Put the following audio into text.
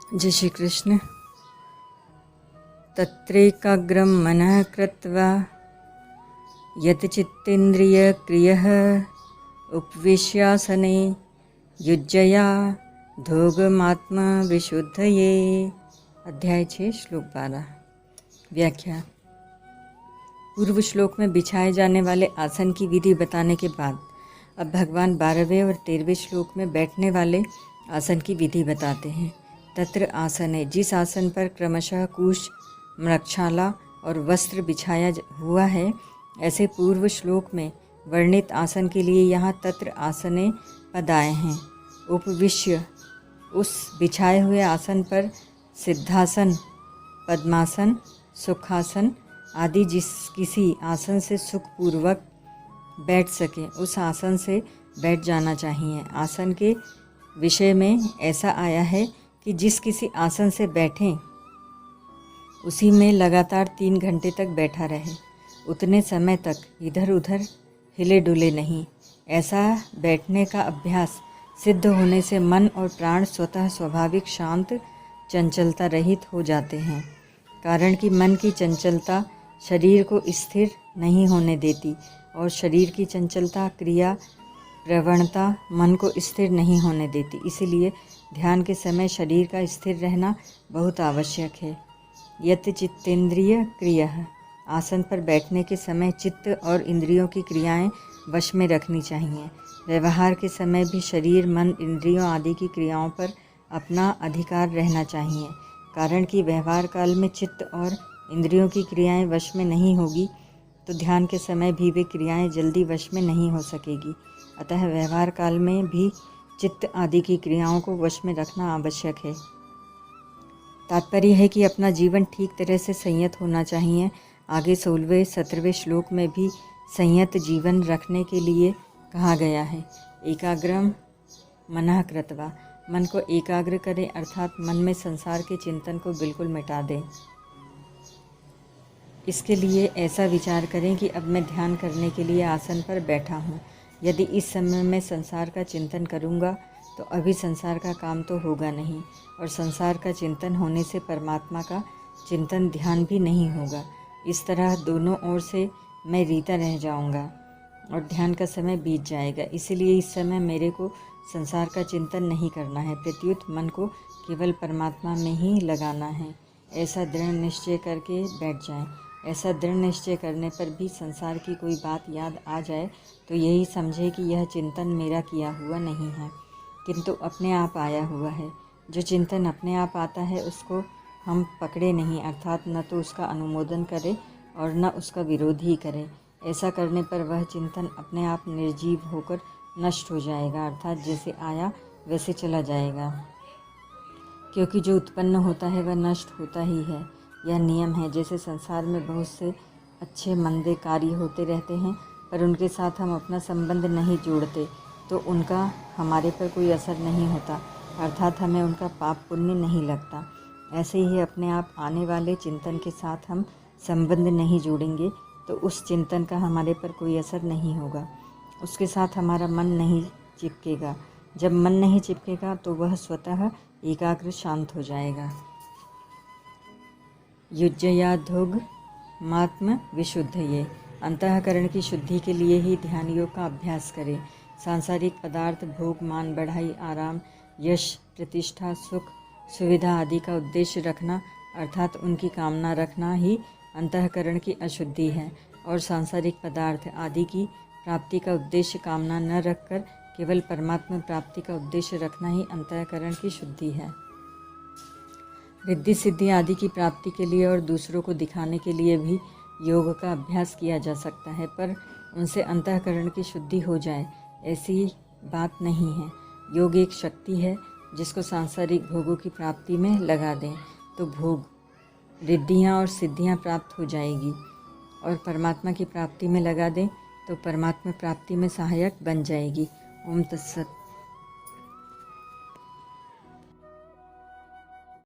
जय श्री कृष्ण। तत्रैकाग्रं मनः कृत्वा यत् चित्तेन्द्रियक्रियः उपविश्यासने युज्यया धोगमात्मविशुद्धये। अध्याय 6 श्लोक 12। व्याख्या। पूर्व श्लोक में बिछाए जाने वाले आसन की विधि बताने के बाद अब भगवान 12वें और 13वें श्लोक में बैठने वाले आसन की विधि बताते हैं। तत्र आसन है, जिस आसन पर क्रमशः कुश, मृक्षाला और वस्त्र बिछाया हुआ है, ऐसे पूर्व श्लोक में वर्णित आसन के लिए यहाँ तत्र आसने पद आए हैं। उपविश्य, उस बिछाए हुए आसन पर सिद्धासन, पद्मासन, सुखासन आदि जिस किसी आसन से सुखपूर्वक बैठ सके उस आसन से बैठ जाना चाहिए। आसन के विषय में ऐसा आया है कि जिस किसी आसन से बैठें उसी में लगातार 3 घंटे तक बैठा रहे, उतने समय तक इधर उधर हिले डुले नहीं। ऐसा बैठने का अभ्यास सिद्ध होने से मन और प्राण स्वतः स्वाभाविक शांत, चंचलता रहित हो जाते हैं। कारण कि मन की चंचलता शरीर को स्थिर नहीं होने देती और शरीर की चंचलता, क्रिया, प्रवणता मन को स्थिर नहीं होने देती। इसीलिए ध्यान के समय शरीर का स्थिर रहना बहुत आवश्यक है। यत् चित्तेन्द्रिय क्रियः, आसन पर बैठने के समय चित्त और इंद्रियों की क्रियाएं वश में रखनी चाहिए। व्यवहार के समय भी शरीर, मन, इंद्रियों आदि की क्रियाओं पर अपना अधिकार रहना चाहिए। कारण कि व्यवहार काल में चित्त और इंद्रियों की क्रियाएं वश में नहीं होगी तो ध्यान के समय भी वे क्रियाएं जल्दी वश में नहीं हो सकेगी। अतः व्यवहार काल में भी चित्त आदि की क्रियाओं को वश में रखना आवश्यक है। तात्पर्य है कि अपना जीवन ठीक तरह से संयत होना चाहिए। आगे 16वें 17वें श्लोक में भी संयत जीवन रखने के लिए कहा गया है। एकाग्रम मनः कृत्वा, मन को एकाग्र करें, अर्थात मन में संसार के चिंतन को बिल्कुल मिटा दें। इसके लिए ऐसा विचार करें कि अब मैं ध्यान करने के लिए आसन पर बैठा हूँ। यदि इस समय मैं संसार का चिंतन करूँगा तो अभी संसार का काम तो होगा नहीं, और संसार का चिंतन होने से परमात्मा का चिंतन, ध्यान भी नहीं होगा। इस तरह दोनों ओर से मैं रीता रह जाऊँगा और ध्यान का समय बीत जाएगा। इसीलिए इस समय मेरे को संसार का चिंतन नहीं करना है, प्रत्युत मन को केवल परमात्मा में ही लगाना है। ऐसा दृढ़ निश्चय करके बैठ जाएं। ऐसा दृढ़ निश्चय करने पर भी संसार की कोई बात याद आ जाए तो यही समझे कि यह चिंतन मेरा किया हुआ नहीं है, किंतु अपने आप आया हुआ है। जो चिंतन अपने आप आता है उसको हम पकड़े नहीं, अर्थात न तो उसका अनुमोदन करें और न उसका विरोध ही करें। ऐसा करने पर वह चिंतन अपने आप निर्जीव होकर नष्ट हो जाएगा, अर्थात जैसे आया वैसे चला जाएगा। क्योंकि जो उत्पन्न होता है वह नष्ट होता ही है, यह नियम है। जैसे संसार में बहुत से अच्छे मंदे कार्य होते रहते हैं, पर उनके साथ हम अपना संबंध नहीं जोड़ते तो उनका हमारे पर कोई असर नहीं होता, अर्थात हमें उनका पाप पुण्य नहीं लगता। ऐसे ही अपने आप आने वाले चिंतन के साथ हम संबंध नहीं जोड़ेंगे तो उस चिंतन का हमारे पर कोई असर नहीं होगा, उसके साथ हमारा मन नहीं चिपकेगा। जब मन नहीं चिपकेगा तो वह स्वतः एकाग्र, शांत हो जाएगा। युज्ययाधोग मात्म विशुद्धये, अंतःकरण की शुद्धि के लिए ही ध्यान योग का अभ्यास करें। सांसारिक पदार्थ, भोग, मान, बढ़ाई, आराम, यश, प्रतिष्ठा, सुख, सुविधा आदि का उद्देश्य रखना, अर्थात उनकी कामना रखना ही अंतःकरण की अशुद्धि है। और सांसारिक पदार्थ आदि की प्राप्ति का उद्देश्य कामना न रखकर केवल परमात्मा प्राप्ति का उद्देश्य रखना ही अंतःकरण की शुद्धि है। रिद्धि सिद्धि आदि की प्राप्ति के लिए और दूसरों को दिखाने के लिए भी योग का अभ्यास किया जा सकता है, पर उनसे अंतःकरण की शुद्धि हो जाए ऐसी बात नहीं है। योग एक शक्ति है, जिसको सांसारिक भोगों की प्राप्ति में लगा दें तो भोग, रिद्धियाँ और सिद्धियाँ प्राप्त हो जाएगी, और परमात्मा की प्राप्ति में लगा दें तो परमात्मा प्राप्ति में सहायक बन जाएगी। ओम तत्सत।